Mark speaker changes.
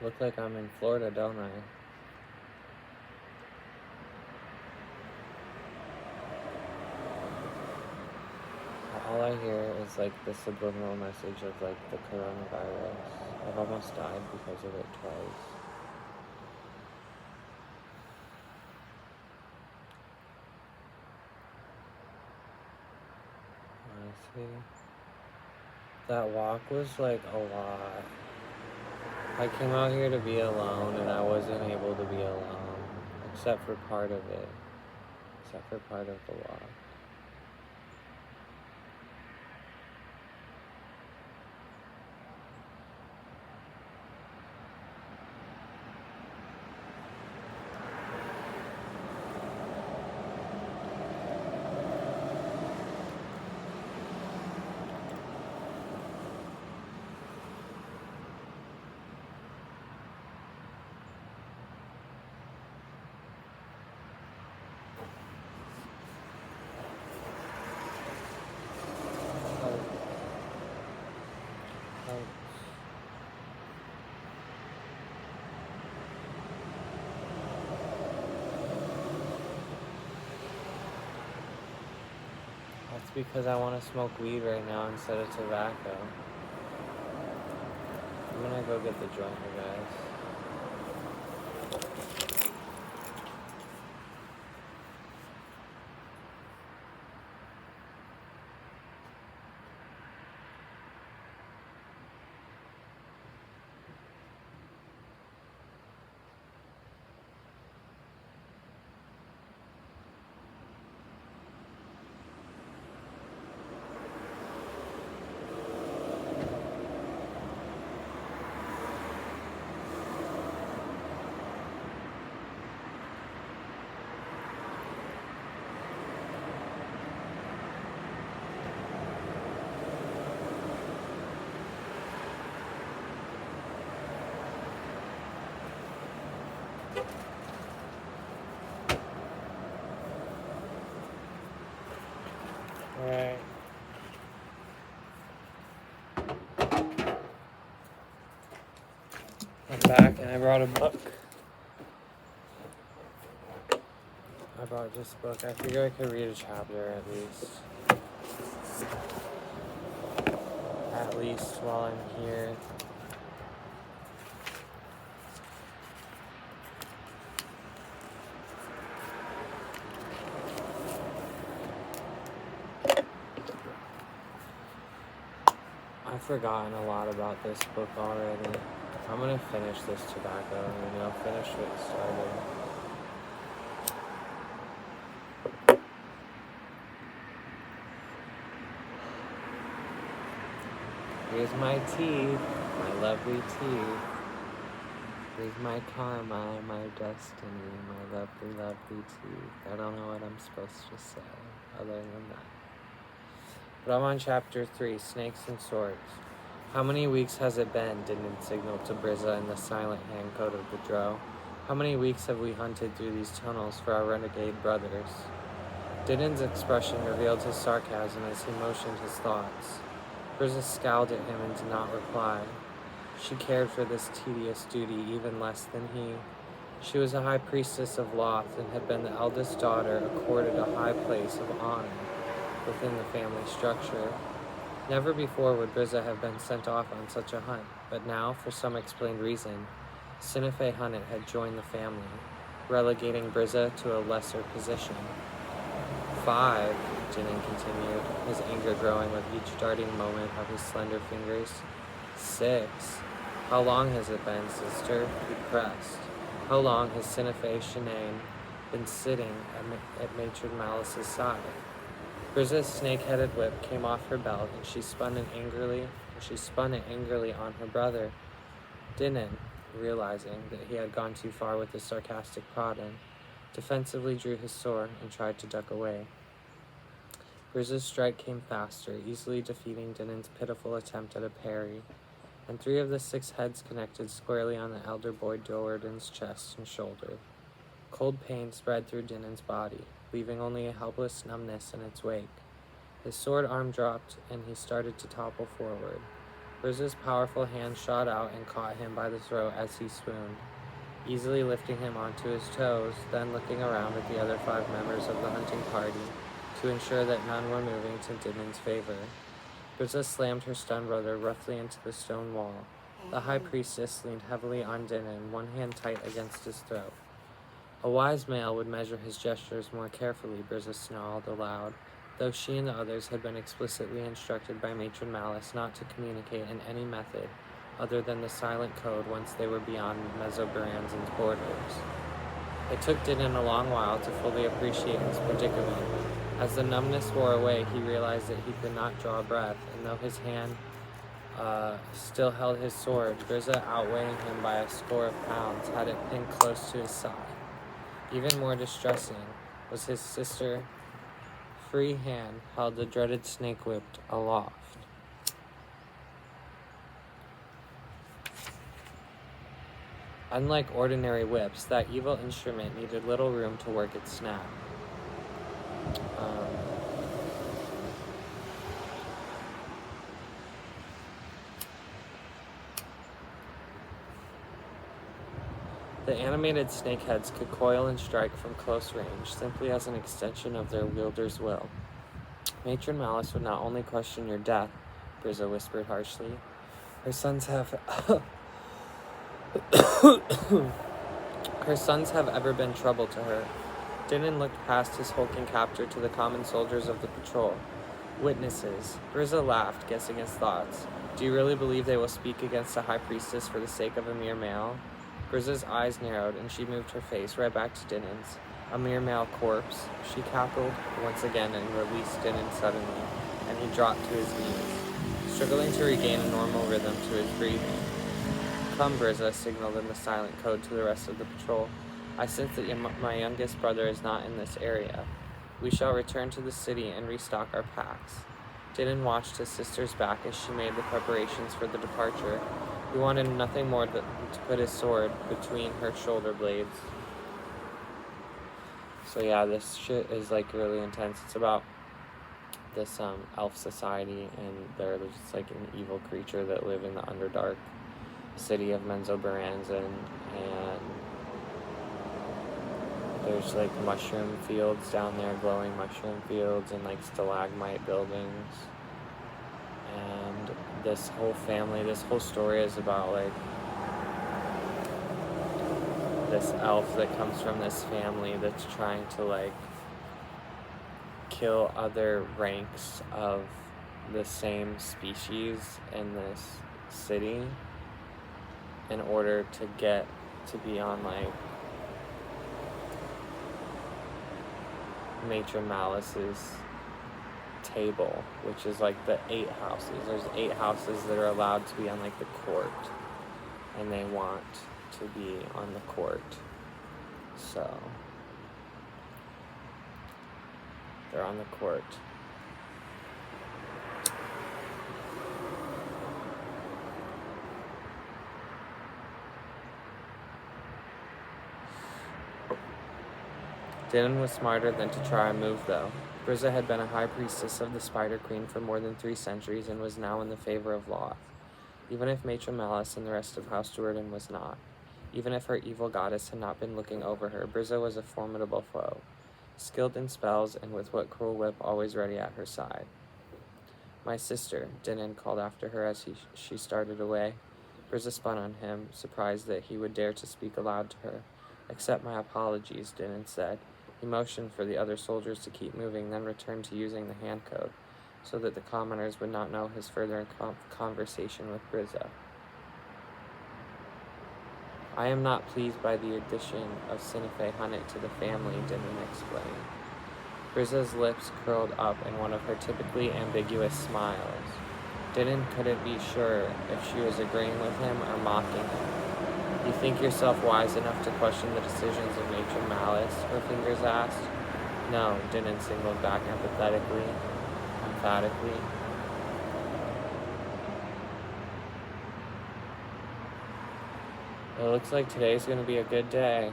Speaker 1: Look like I'm in Florida, don't I? All I hear is like the subliminal message of like the coronavirus. I've almost died because of it twice. Honestly, that walk was like a lot. I came out here to be alone and I wasn't able to be alone, except for part of it, except for part of the walk. That's because I want to smoke weed right now instead of tobacco. I'm gonna go get the joint, you guys. Alright. I'm back and I brought a book. I brought this book. I figure I could read a chapter at least. At least while I'm here. I've forgotten a lot about this book already. I'm gonna finish this tobacco, finish what started. Here's my tea, my lovely tea. Here's my karma, my destiny, my lovely, lovely tea. I don't know what I'm supposed to say other than that. But I'm on chapter 3, Snakes and Swords. How many weeks has it been? Dinan signaled to Brizza in the silent hand code of the drow. How many weeks have we hunted through these tunnels for our renegade brothers? Dinan's expression revealed his sarcasm as he motioned his thoughts. Brizza scowled at him and did not reply. She cared for this tedious duty even less than he. She was a high priestess of Loth and had been the eldest daughter accorded a high place of honor within the family structure. Never before would Brizza have been sent off on such a hunt, but now, for some explained reason, Sinife Hunnet had joined the family, relegating Brizza to a lesser position. 5, Dinan continued, his anger growing with each darting moment of his slender fingers. 6, how long has it been, sister? He pressed. How long has Sinife Shanane been sitting at Matron Malice's side? Brizza's snake-headed whip came off her belt, and she spun it angrily on her brother. Dinan, realizing that he had gone too far with his sarcastic prodding, defensively drew his sword and tried to duck away. Brizza's strike came faster, easily defeating Dinan's pitiful attempt at a parry, and 3 of the 6 heads connected squarely on the elder Boyd Doerden's chest and shoulder. Cold pain spread through Dinan's body, leaving only a helpless numbness in its wake. His sword arm dropped, and he started to topple forward. Brizza's powerful hand shot out and caught him by the throat as he swooned, easily lifting him onto his toes, then looking around at the other 5 members of the hunting party to ensure that none were moving to Dinan's favor. Brizza slammed her stunned brother roughly into the stone wall. The high priestess leaned heavily on Dinan, one hand tight against his throat. A wise male would measure his gestures more carefully, Brizza snarled aloud, though she and the others had been explicitly instructed by Matron Malice not to communicate in any method other than the silent code once they were beyond Mezobaranzan's borders. It took Dinan a long while to fully appreciate his predicament. As the numbness wore away, he realized that he could not draw breath, and though his hand still held his sword, Brizza, outweighing him by a score of pounds, had it pinned close to his side. Even more distressing was his sister's free hand held the dreaded snake whip aloft. Unlike ordinary whips, that evil instrument needed little room to work its snap. The animated snakeheads could coil and strike from close range, simply as an extension of their wielder's will. Matron Malice would not only question your death, Brizza whispered harshly. Her sons have... Her sons have ever been trouble to her. Dinan looked past his hulking captor to the common soldiers of the patrol. Witnesses. Brizza laughed, guessing his thoughts. Do you really believe they will speak against a high priestess for the sake of a mere male? Brizza's eyes narrowed, and she moved her face right back to Dinan's. A mere male corpse. She cackled once again and released Dinan suddenly, and he dropped to his knees, struggling to regain a normal rhythm to his breathing. Come, Brizza signaled in the silent code to the rest of the patrol. I sense that my youngest brother is not in this area. We shall return to the city and restock our packs. Dinan watched his sister's back as she made the preparations for the departure. He wanted nothing more than to put his sword between her shoulder blades. So yeah, this shit is like really intense. It's about this elf society, and they're just like an evil creature that live in the Underdark city of Menzoberranzan, and there's like mushroom fields down there, glowing mushroom fields, and like stalagmite buildings. And this whole family, this whole story is about like this elf that comes from this family that's trying to like kill other ranks of the same species in this city in order to get to be on like Matron Malice's table, which is like the 8 houses. There's 8 houses that are allowed to be on like the court, and they want to be on the court. So they're on the court. Dinan was smarter than to try a move, though. Brizza had been a high priestess of the Spider Queen for more than 3 centuries and was now in the favor of Loth, even if Matron Malice and the rest of House Duerden was not. Even if her evil goddess had not been looking over her, Brizza was a formidable foe, skilled in spells and with what cruel whip always ready at her side. My sister, Dinan called after her as she started away. Brizza spun on him, surprised that he would dare to speak aloud to her. Accept my apologies, Dinan said. He motioned for the other soldiers to keep moving, then returned to using the hand code, so that the commoners would not know his further conversation with Brizza. I am not pleased by the addition of Sinife Hunnick to the family, Dinan explained. Brizza's lips curled up in one of her typically ambiguous smiles. Dinan couldn't be sure if she was agreeing with him or mocking him. You think yourself wise enough to question the decisions of Matron Malice? Her fingers asked. No, Dinan signaled back emphatically. It looks like today's going to be a good day.